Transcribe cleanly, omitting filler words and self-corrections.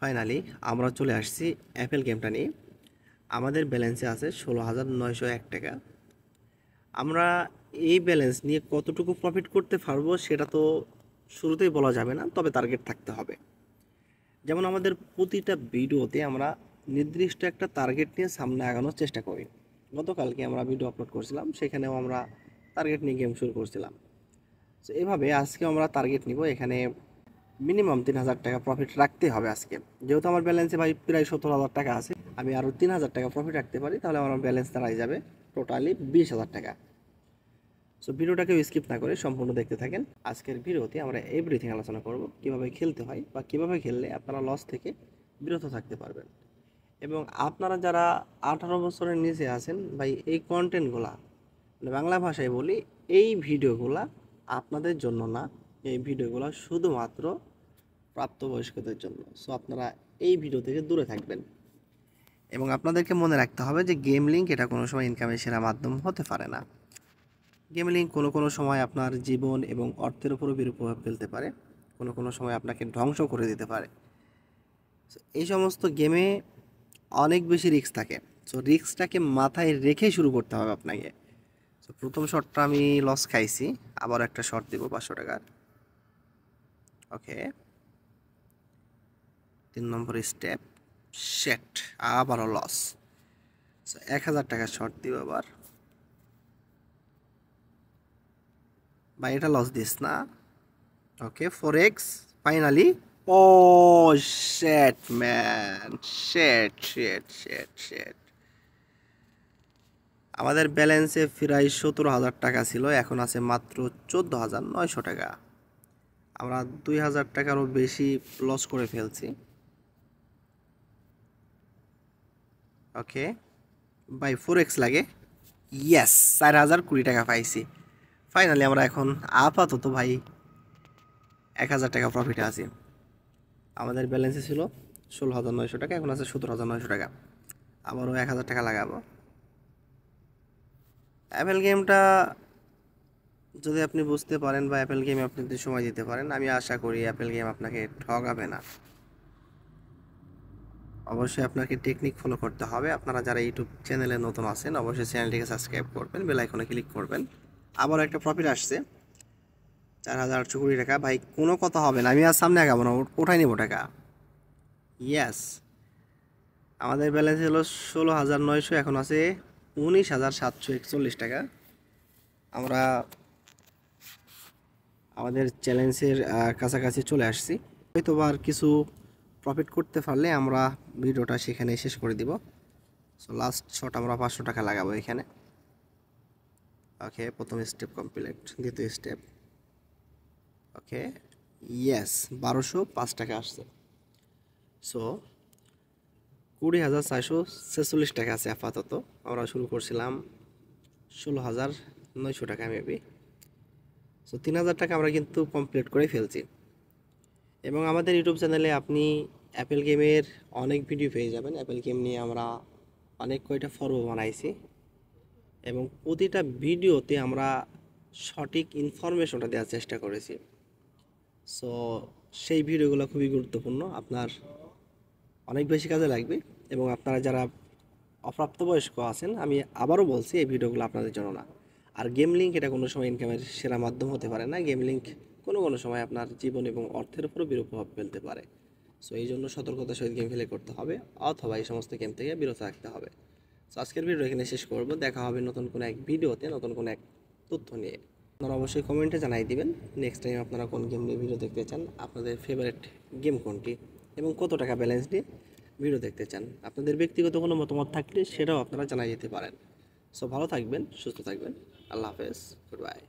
Finally আমরা চলে আসছি অ্যাপেল গেমটা নিয়ে। আমাদের ব্যালেন্সে আছে 16,901 টাকা। আমরা এই ব্যালেন্স নিয়ে কতটুকু প্রফিট করতে পারবো সেটা তো শুরুতেই বলা যাবে না, তবে টার্গেট থাকতে হবে। যেমন আমাদের প্রতিটা ভিডিওতে আমরা নির্দিষ্ট একটা টার্গেট নিয়ে সামনে আগানোর চেষ্টা করি। গতকালকে আমরা ভিডিও আপলোড করছিলাম, সেখানেও আমরা টার্গেট নিয়ে গেম শুরু করছিলাম। তো এভাবে আজকে আমরা টার্গেট নিব। এখানে মিনিমাম 3,000 টাকা প্রফিট রাখতে হবে আজকে। যেহেতু আমার ব্যালেন্সে ভাই প্রায় 17,000 টাকা আছে, আমি আরও 3,000 টাকা প্রফিট রাখতে পারি, তাহলে আমার ব্যালেন্স দাঁড়ায় যাবে টোটালি 20,000 টাকা। সো ভিডিওটাকে স্কিপ না করে সম্পূর্ণ দেখতে থাকেন। আজকের ভিডিওতে আমরা এভরিথিং আলোচনা করব, কীভাবে খেলতে হয় বা কীভাবে খেললে আপনারা লস থেকে বিরত থাকতে পারবেন। এবং আপনারা যারা 18 বছরের নিচে আছেন ভাই, এই কন্টেন্টগুলা মানে বাংলা ভাষায় বলি, এই ভিডিওগুলা আপনাদের জন্য না। এই ভিডিওগুলো শুধুমাত্র প্রাপ্তবয়স্কদের জন্য। সো আপনারা এই ভিডিও থেকে দূরে থাকবেন। এবং আপনাদেরকে মনে রাখতে হবে যে গেম লিঙ্ক এটা কোনো সময় ইনকামের সেরা মাধ্যম হতে পারে না। গেম লিঙ্ক কোনো সময় আপনার জীবন এবং অর্থের উপরও বিরূপ প্রভাব ফেলতে পারে, কোনো সময় আপনাকে ধ্বংস করে দিতে পারে। এই সমস্ত গেমে অনেক বেশি রিস্ক থাকে। সো রিস্কটাকে মাথায় রেখে শুরু করতে হবে আপনাকে। সো প্রথম শটটা আমি লস খাইছি, আবার একটা শট দেবো 500 টাকার। ওকে, 3 নম্বর স্টেপ, শেট, আবারও লস। 1,000 টাকা শর্ট দিব আবার। বা এটা লস দিস না। ওকে, 4x ফাইনালি। ও শেট ম্যান, শেট শেট শেট শেট। আমাদের ব্যালেন্সে প্রায় 17,000 টাকা ছিল, এখন আছে মাত্র 14,900 টাকা। আমরা 2,000 টাকারও বেশি লস করে ফেলছি। ওকে ভাই, 4x লাগে। ইয়েস, 4,020 টাকা পাইছি। ফাইনালি আমরা এখন আপাতত ভাই 1,000 টাকা প্রফিটে আছি। আমাদের ব্যালেন্সে ছিল 16,900 টাকা, এখন আছে 17,900 টাকা। আবারও 1,000 টাকা লাগাবো। অ্যাপেল গেমটা যদি আপনি বুঝতে পারেন বা অ্যাপেল গেমে আপনি যদি সময় দিতে পারেন, আমি আশা করি অ্যাপেল গেম আপনাকে ঠকাবে না। অবশ্যই আপনাকে টেকনিক ফলো করতে হবে। আপনারা যারা ইউটিউব চ্যানেলে নতুন আছেন, অবশ্যই চ্যানেলটিকে সাবস্ক্রাইব করবেন, বেল আইকনে ক্লিক করবেন। আবার একটা প্রফিট আসছে 4,820 টাকা। ভাই কোনো কথা হবে না, আমি আর সামনে আগাবো না, ওঠাই নেবো টাকা। ইয়েস, আমাদের ব্যালেন্স হলো 16,900, এখন আছে 19,741 টাকা। আমরা আমাদের চ্যালেঞ্জের কাছাকাছি চলে আসছি। হয়তো আর কিছু প্রফিট করতে পারলে আমরা ভিডিওটা সেখানে শেষ করে দিব। সো লাস্ট শট আমরা 500 টাকা লাগাবো এখানে। ওকে, প্রথম স্টেপ কমপ্লিট, দ্বিতীয় স্টেপ। ওকে, ইয়েস, 1205 টাকা আসছে। সো 20,446 টাকা আছে আপাতত। আমরা শুরু করছিলাম 16,900 টাকা মেবি। সো 3,000 টাকা আমরা কিন্তু কমপ্লিট করে ফেলছি। এবং আমাদের ইউটিউব চ্যানেলে আপনি অ্যাপেল গেমের অনেক ভিডিও পেয়ে যাবেন। অ্যাপেল গেম নিয়ে আমরা অনেক কয়টা পর্ব বানাইছি এবং প্রতিটা ভিডিওতে আমরা সঠিক ইনফরমেশনটা দেওয়ার চেষ্টা করেছি। সো সেই ভিডিওগুলো খুবই গুরুত্বপূর্ণ, আপনার অনেক বেশি কাজে লাগবে। এবং আপনারা যারা অপ্রাপ্তবয়স্ক আছেন, আমি আবারও বলছি, এই ভিডিওগুলো আপনাদের জন্য না। আর গেম লিঙ্ক এটা কোনো সময় ইনকামের সেরা মাধ্যম হতে পারে না। গেম লিঙ্ক কোনো সময় আপনার জীবন এবং অর্থের উপরও বিরূপ প্রভাব ফেলতে পারে। সো এই জন্য সতর্কতার সহিত গেম প্লে করতে হবে, অথবা এই সমস্ত গেম থেকে বিরত রাখতে হবে। সো আজকের ভিডিও এখানে শেষ করব। দেখা হবে নতুন কোনো এক ভিডিওতে, নতুন কোনো এক তথ্য নিয়ে। আপনারা অবশ্যই কমেন্টে জানাই দিবেন নেক্সট টাইম আপনারা কোন গেম নিয়ে ভিডিও দেখতে চান, আপনাদের ফেভারিট গেম কোনটি, এবং কত টাকা ব্যালেন্স নিয়ে ভিডিও দেখতে চান। আপনাদের ব্যক্তিগত কোনো মতামত থাকলে সেটাও আপনারা জানাই দিতে পারেন। সো ভালো থাকবেন, সুস্থ থাকবেন। আল্লাহ হাফেজ, গুড বাই।